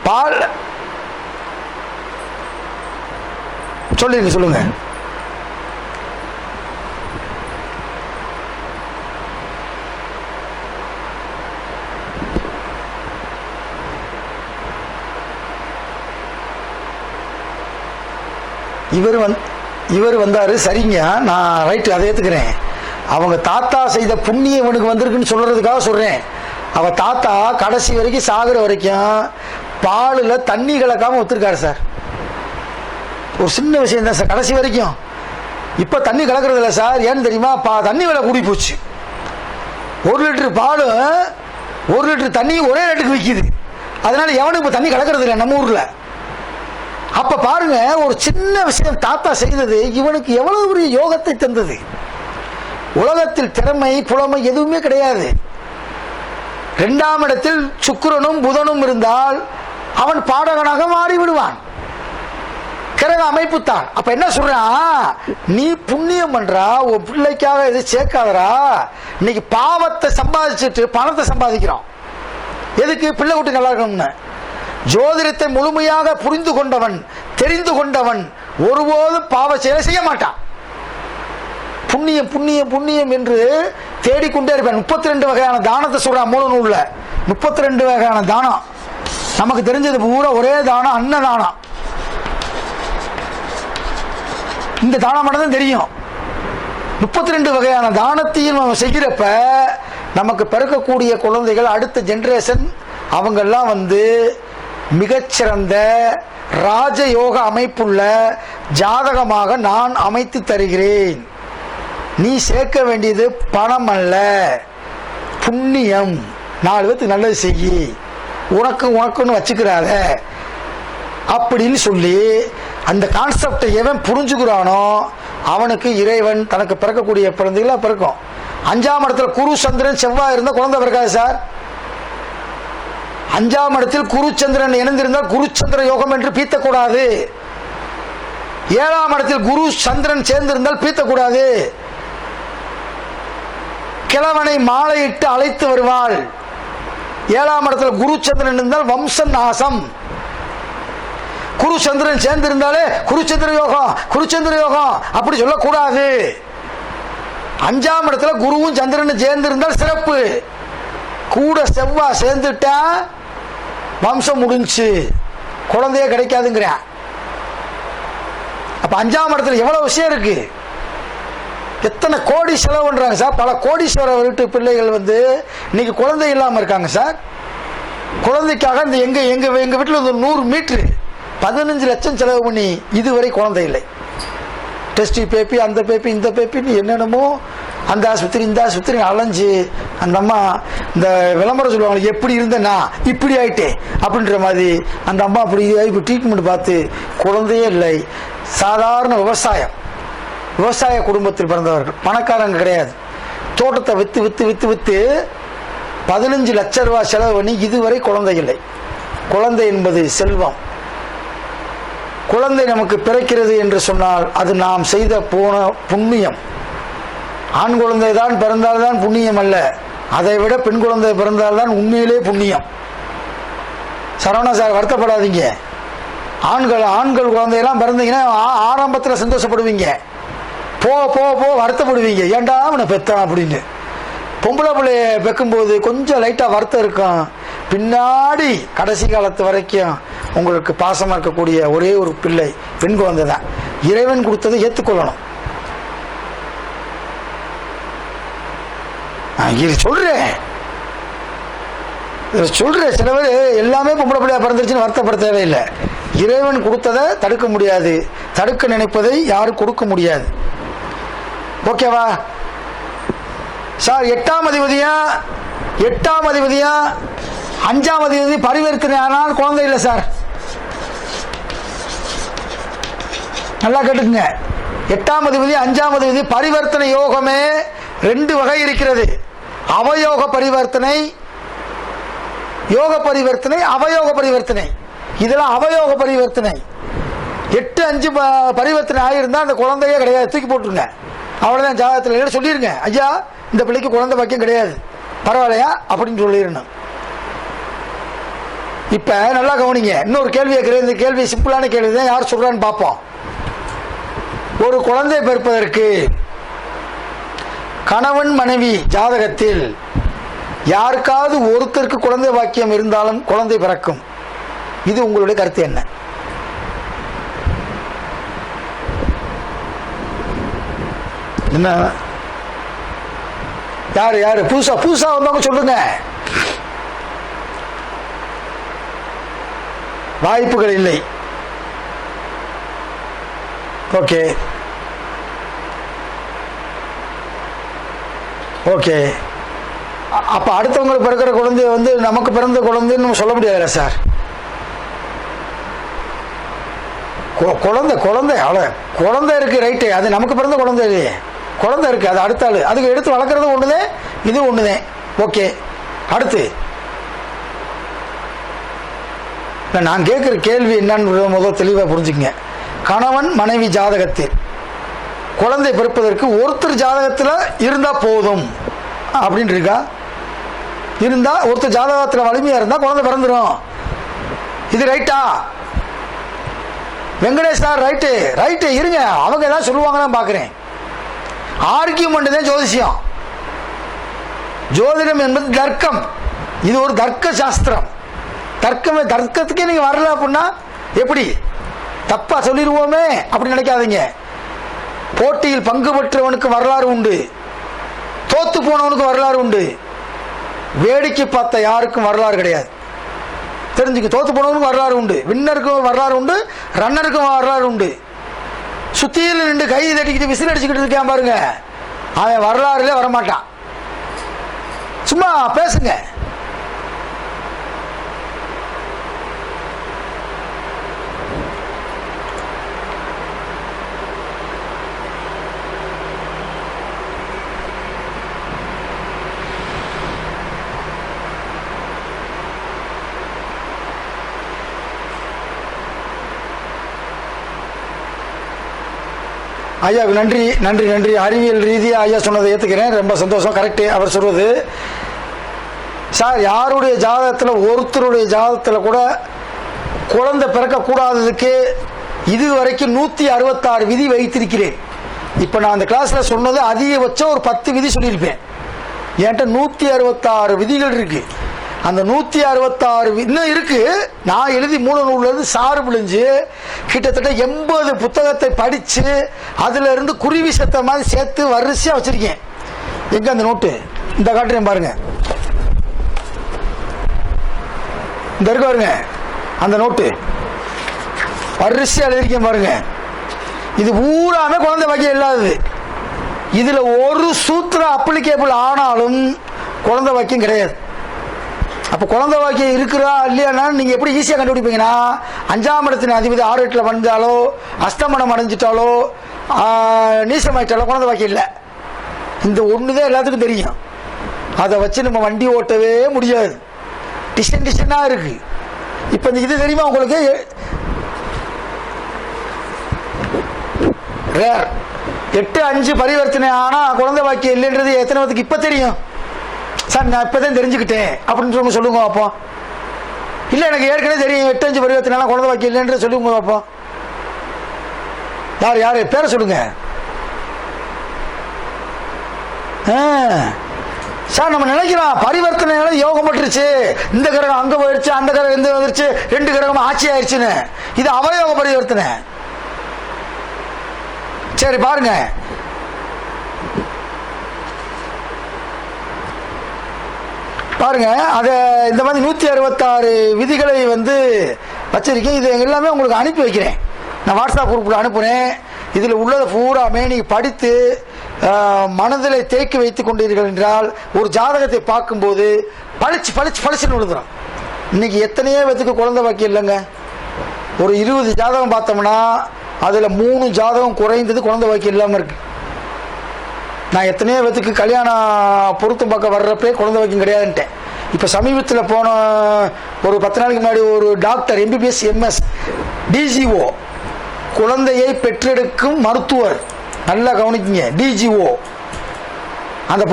பால் சொல்லுங்க. இவர் வந்தாரு, சரிங்க, நான் ரைட்டு, அதை ஏத்துக்கிறேன். அவங்க தாத்தா செய்த புண்ணியம் இவனுக்கு வந்திருக்குன்னு சொல்றதுக்காக சொல்றேன். அவ தாத்தா கடைசி வரைக்கும் சாகுற வரைக்கும் பாலில் தண்ணி கலக்காம ஒத்துருக்காரு சார். ஒரு சின்ன விஷயம் தான் சார், கடைசி வரைக்கும். இப்ப தண்ணி கலக்கிறது இல்லை சார். ஏன்னு தெரியுமா? தண்ணி விலை கூடி போச்சு. 1 லிட்டர் பால் 1 லிட்டர் தண்ணி ஒரே ரேட்டுக்கு விற்கிது. அதனால எவனுக்கு இப்ப தண்ணி கலக்கிறது இல்லை நம்ம ஊர்ல. அப்ப பாருங்க, ஒரு சின்ன விஷயம் தாத்தா செய்தது இவனுக்கு எவ்வளவு பெரிய யோகத்தை தந்தது. உலகத்தில் திறமை புலமை எதுவுமே கிடையாது. 2ஆம் இடத்தில் சுக்கிரனும் புதனும் இருந்தால் அவன் பாடகனாக மாறி விடுவான். கிரக அமைப்பு தான். அப்ப என்ன சொல்றான்? நீ புண்ணியம் பண்றா, உன் பிள்ளைக்காக எது சேர்க்காதரா. இன்னைக்கு பாவத்தை சம்பாதிச்சுட்டு பணத்தை சம்பாதிக்கிறோம். எதுக்கு? பிள்ளை குட்டி நல்லா இருக்கணும்னு. ஜோதிடத்தை முழுமையாக புரிந்து கொண்டவன், தெரிந்து கொண்டவன் ஒருபோதும் பாவ செயலை செய்ய மாட்டான். புண்ணியம் புண்ணியம் புண்ணியம் என்று தேடிக்கொண்டே இருப்பான். 32 வகையான தானத்தை சொல்றான் மூல நூல்ல. 32 வகையான தானம். நமக்கு தெரிஞ்சது பூரா ஒரே தானம், அன்னதானம். இந்த தானம் மட்டும் தான் தெரியும். 32 வகையான தானத்தையும் நம்ம செய்கிறப்ப நமக்கு பிறக்கக்கூடிய குழந்தைகள், அடுத்த ஜெனரேஷன், அவங்கெல்லாம் மிகச்சிறந்த ராஜயோக அமைப்புள்ள ஜாதகமாக நான் அமைத்து தருகிறேன். நீ சேர்க்க வேண்டியது பணம் அல்ல, புண்ணியம். 4 பேருக்கு நல்லது செய்யி, உனக்குன்னு வச்சுக்கிறாத அப்படின்னு சொல்லி அந்த கான்செப்டை எவன் புரிஞ்சுக்கிறானோ அவனுக்கு இறைவன் தனக்கு பிறக்கக்கூடிய குழந்தைகளா பிறக்கும். 5ஆம் இடத்துல குரு சந்திரன் செவ்வாய் இருந்தால் குழந்தை பிறக்காது சார். 5ஆம் இடத்தில் குரு சந்திரன் இணைந்திருந்தால் குருச்சந்திர யோகம் என்று பீத்தக்கூடாது. 7ஆம் இடத்தில் குரு சந்திரன் சேர்ந்திருந்தால் பீத்தக்கூடாது. கிழவனை மாலையிட்டு அழைத்து வருவாள். 7ஆம் இடத்துல குரு சந்திரன் இருந்தால் வம்ச நாசம். குரு சந்திரன் சேர்ந்திருந்தாலே குருச்சந்திர யோகம் குருச்சந்திர யோகம் அப்படி சொல்லக்கூடாது. 5ஆம் இடத்துல குருவும் சந்திரன் சேர்ந்திருந்தால் சிறப்பு. கூட செவ்வாய் சேர்ந்துட்டா வம்சம் முடிஞ்சு, குழந்தையே கிடைக்காதுங்கிற. அப்ப 5ஆம் இடத்துல எவ்வளவு விஷயம் இருக்கு. எத்தனை கோடி செலவு பண்றாங்க சார். பல கோடீஸ்வர வீட்டு பிள்ளைகள் இன்னைக்கு குழந்தை இல்லாம இருக்காங்க சார். குழந்தைக்காக இந்த எங்க வீட்டுல 100 மீட்டர் 15 லட்சம் செலவு பண்ணி இதுவரை குழந்தை இல்லை. டெஸ்ட் பேப்பி, அந்த பேப்பி, இந்த பேப்பின்னு என்னென்னமோ அந்த ஆஸ்பத்திரி இந்த ஆஸ்பத்திரி அலைஞ்சு அந்த அம்மா இந்த விளம்பரம் சொல்லுவாங்க, எப்படி இருந்தேன்னா இப்படி ஆயிட்டே அப்படின்ற மாதிரி அந்த அம்மா அப்படி இப்போ ட்ரீட்மெண்ட் பார்த்து குழந்தையே இல்லை. சாதாரண விவசாய குடும்பத்தில் பிறந்தவர்கள், பணக்காரங்க கிடையாது. தோட்டத்தை வித்து வித்து வித்து வித்து 15 லட்சம் ரூபாய் செலவு பண்ணி இதுவரை குழந்தை இல்லை. குழந்தை என்பது செல்வம். குழந்தை நமக்கு பிறக்கிறது என்று சொன்னால் அது நாம் செய்த புண்ணியம். ஆண் குழந்தை தான் பிறந்தால்தான் புண்ணியம் அல்ல, அதை விட பெண் குழந்தை பிறந்தால்தான் உண்மையிலே புண்ணியம். சரவணா சார், வருத்தப்படாதீங்க. ஆண்கள் குழந்தையெல்லாம் பிறந்தீங்கன்னா ஆரம்பத்தில் சந்தோஷப்படுவீங்க, போ வருத்தப்படுவீங்க, ஏண்டா அவனை பெத்தான் அப்படின்னு. பொம்பளை பிள்ளைய பெக்கும்போது கொஞ்சம் லைட்டாக வருத்தம் இருக்கும். பின்னாடி கடைசி காலத்து வரைக்கும் உங்களுக்கு பாசமாக இருக்கக்கூடிய ஒரே ஒரு பிள்ளை பெண் குழந்தை தான். இறைவன் கொடுத்ததை ஏற்றுக்கொள்ளணும். சொல்றேன் சில பேர் எல்லாமே பொம்பளை பிள்ளையா பிறந்துருச்சுன்னு வருத்தப்பட தேவையில்லை. இறைவன் கொடுத்ததை தடுக்க முடியாது, தடுக்க நினைப்பதை யாரும் கொடுக்க முடியாது. ஓகேவா சார்? 8ஆம் அதிபதியா 5ஆம் அதிபதி பரிவர்த்தனை ஆனால் குழந்தை இல்லை சார். நல்லா கேட்டுக்குங்க. 8ஆம் அதிபதி 5ஆம் அதிபதி பரிவர்த்தனை யோகமே 2 வகை இருக்கிறது. அவயோக பரிவர்த்தனை, யோக பரிவர்த்தனை, அவயோக பரிவர்த்தனை. இதெல்லாம் அவயோக பரிவர்த்தனை. 8-5 பரிவர்த்தனை ஆகியிருந்தா அந்த குழந்தையே கிடையாது, தூக்கி போட்டுருங்க. அவ்வளவுதான். ஜாதகத்தில் சொல்லிருங்க, ஐயா இந்த பிள்ளைக்கு குழந்தை பாக்கியம் கிடையாது, பரவாயில்லையா அப்படின்னு சொல்லிடணும். இப்ப நல்லா கவனிங்க, இன்னொரு கேள்வி கேட்கிறேன். இந்த கேள்வி சிம்பிளான கேள்வி தான், யார் சொல்றான்னு பார்ப்போம். ஒரு குழந்தை பிறப்பதற்கு கணவன் மனைவி ஜாதகத்தில் யாருக்காவது ஒருத்தருக்கு குழந்தை பாக்கியம் இருந்தாலும் குழந்தை பிறக்கும். இது உங்களுடைய கருத்து என்ன? என்ன யாரு யாரு புதுசா புதுசா வந்தவங்க சொல்லுங்க. வாய்ப்புகள் இல்லை. Okay okay. அப்ப அடுத்தவங்களுக்கு பிறக்கிற குழந்தை வந்து நமக்கு பிறந்த குழந்தைன்னு நம்ம சொல்ல முடியாதுல்ல சார்? குழந்தை குழந்தை அவ்வளோ குழந்தை இருக்கு, ரைட்டு. அது நமக்கு பிறந்த குழந்தை இல்லையே, குழந்தை இருக்கு, அது அடுத்த ஆளு. அதுக்கு எடுத்து வளர்க்குறது ஒண்ணுதே, இது ஒண்ணுதே. ஓகே, அடுத்து நான் கேட்குற கேள்வி என்னன்னு முதல் தெளிவாக புரிஞ்சுக்கங்க. கணவன் மனைவி ஜாதகத்தில் குழந்தை பிறப்பதற்கு ஒருத்தர் ஜாதகத்தில் இருந்தா போதும் அப்படின்னு இருக்கா? இருந்தா ஒருத்தர் ஜாதகத்தில் வலிமையா இருந்தா குழந்தை பிறந்துடும். இது ரைட்டா? Venkatesh sir right right. இருங்க, அவங்க ஏதாவது சொல்லுவாங்கன்னு பார்க்குறேன். ஆர்கியூமெண்ட் தான் ஜோதிஷம். ஜோதிடம் என்பது தர்க்கம். இது ஒரு தர்க்க சாஸ்திரம். தர்க்கத்துக்கே நீங்க வரல அப்படின்னா எப்படி? தப்பா சொல்லிடுவோமே அப்படி நினைக்காதீங்க. போட்டியில் பங்கு பெற்றவனுக்கு வரலாறு உண்டு, தோத்து போனவனுக்கு வரலாறு உண்டு. வேடிக்கை பார்த்த யாருக்கும் வரலாறு கிடையாது. தெரிஞ்சுக்க, தோத்து போனவனுக்கும் வரலாறு உண்டு, வின்னருக்கும் வரலாறு உண்டு, ரன்னருக்கும் வரலாறு உண்டு. சுத்தியில் நின்று கை தட்டிக்கிட்டு விசில் அடிச்சுக்கிட்டு இருக்கான் பாருங்க, அவன் வரலாறுல வரமாட்டான். சும்மா பேசுங்க. ஐயா நன்றி நன்றி நன்றி. அறிவியல் ரீதியாக ஐயா சொன்னதை ஏற்றுக்கிறேன், ரொம்ப சந்தோஷம். கரெக்டு அவர் சொல்வது. சார், யாருடைய ஜாதகத்தில் ஒருத்தருடைய ஜாதகத்தில் கூட குழந்தை பிறக்கக்கூடாததுக்கு இதுவரைக்கும் 166 விதி வைத்திருக்கிறேன். இப்போ நான் அந்த கிளாஸில் சொன்னது அதிகபட்சம் ஒரு 10 விதி சொல்லியிருப்பேன். என்கிட்ட 166 விதிகள் இருக்கு. அந்த 166 இன்னும் இருக்கு. நான் எழுதி மூல நூல்ல இருந்து சாறு பிழிஞ்சு கிட்டத்தட்ட 80 புத்தகத்தை படிச்சு அதுல இருந்து குருவி சத்த மாதிரி சேர்த்து வரிசையா வச்சிருக்கேன். எங்க அந்த நோட்டு? இந்த காட்டுறேன் பாருங்க, இந்த இருக்கு பாருங்க அந்த நோட்டு, வரிசையா எழுதிருக்கேன் பாருங்க. இது பூராமே குழந்தை பாக்கியம் இல்லாதது. இதுல ஒரு சூத்திரம் அப்ளிகேபிள் ஆனாலும் குழந்தை பாக்கியம் கிடையாது. அப்ப குழந்தை வாக்கியம் இருக்கிறா இல்லையா நீங்க எப்படி ஈஸியா கண்டுபிடிப்பீங்கன்னா, 5ஆம் இடத்தின் அதிபதி 6 8ல வந்தாலோ, அஸ்தமனம் அடைஞ்சிட்டாலோ, நீசமாயிட்டாலோ குழந்தை வாக்கியம் இல்லை. இந்த ஒண்ணுதான் எல்லாத்துக்கும் தெரியும். அதை வச்சு நம்ம வண்டி ஓட்டவே முடியாது. டிஷனா இருக்கு. இப்ப இது தெரியுமா உங்களுக்கு? 8-5 பரிவர்த்தனை ஆனா குழந்தை வாக்கியம் இல்லைன்றது எத்தனை பேருக்கு இப்ப தெரியும்? சார், நான் இப்பதான் தெரிஞ்சுக்கிட்டேன் அப்படின்னு சொல்லுங்க அப்போ. இல்ல எனக்கு ஏற்கனவே தெரியும் 8-5 பரிவர்த்தனை குழந்தை வாக்கியம் இல்லைன்ற சொல்லுங்க அப்போ. யார் யாரு பேரை சொல்லுங்க. சார், நம்ம நினைக்கிறோம் பரிவர்த்தனை யோகம் பட்டுருச்சு, இந்த கிரகம் அங்க போயிடுச்சு, அந்த கிரகம் எந்த வந்துருச்சு, 2 கிரகம் ஆட்சி ஆயிடுச்சுன்னு. இது அவயோக பரிவர்த்தனை. சரி பாருங்க, பாருங்க அத இந்த மாதிரி 166 விதிகளை வச்சிருக்கேன். இது எல்லாமே உங்களுக்கு அனுப்பி வைக்கிறேன். நான் வாட்ஸ்அப் குரூப்ல அனுப்புறேன். இதுல உள்ளதை பூராமே நீங்க படித்து மனதில் தேக்கி வைத்துக் கொண்டீர்கள் என்றால் ஒரு ஜாதகத்தை பார்க்கும்போது பளிச்சு பளிச்சு பளிச்சுன்னு விழுதுறோம். இன்னைக்கு எத்தனையோ பேத்துக்கு குழந்தை பாக்கியம் இல்லைங்க. ஒரு 20 ஜாதகம் பார்த்தோம்னா அதுல 3 ஜாதகம் குறைந்தது குழந்தை பாக்கியம் இல்லாம இருக்கு. நான் எத்தனையோ பேத்துக்கு கல்யாணம் பொருத்தம் பார்க்க வர்றப்பே குழந்தை பாக்கியம் கிடையாதுன்ட்டேன். இப்ப சமீபத்தில் போன ஒரு 10 நாளைக்கு முன்னாடி ஒரு டாக்டர் MBBS MS DGO குழந்தையை பெற்றெடுக்கும் மருத்துவர், நல்லா கவனிக்கீங்க, DGO அந்த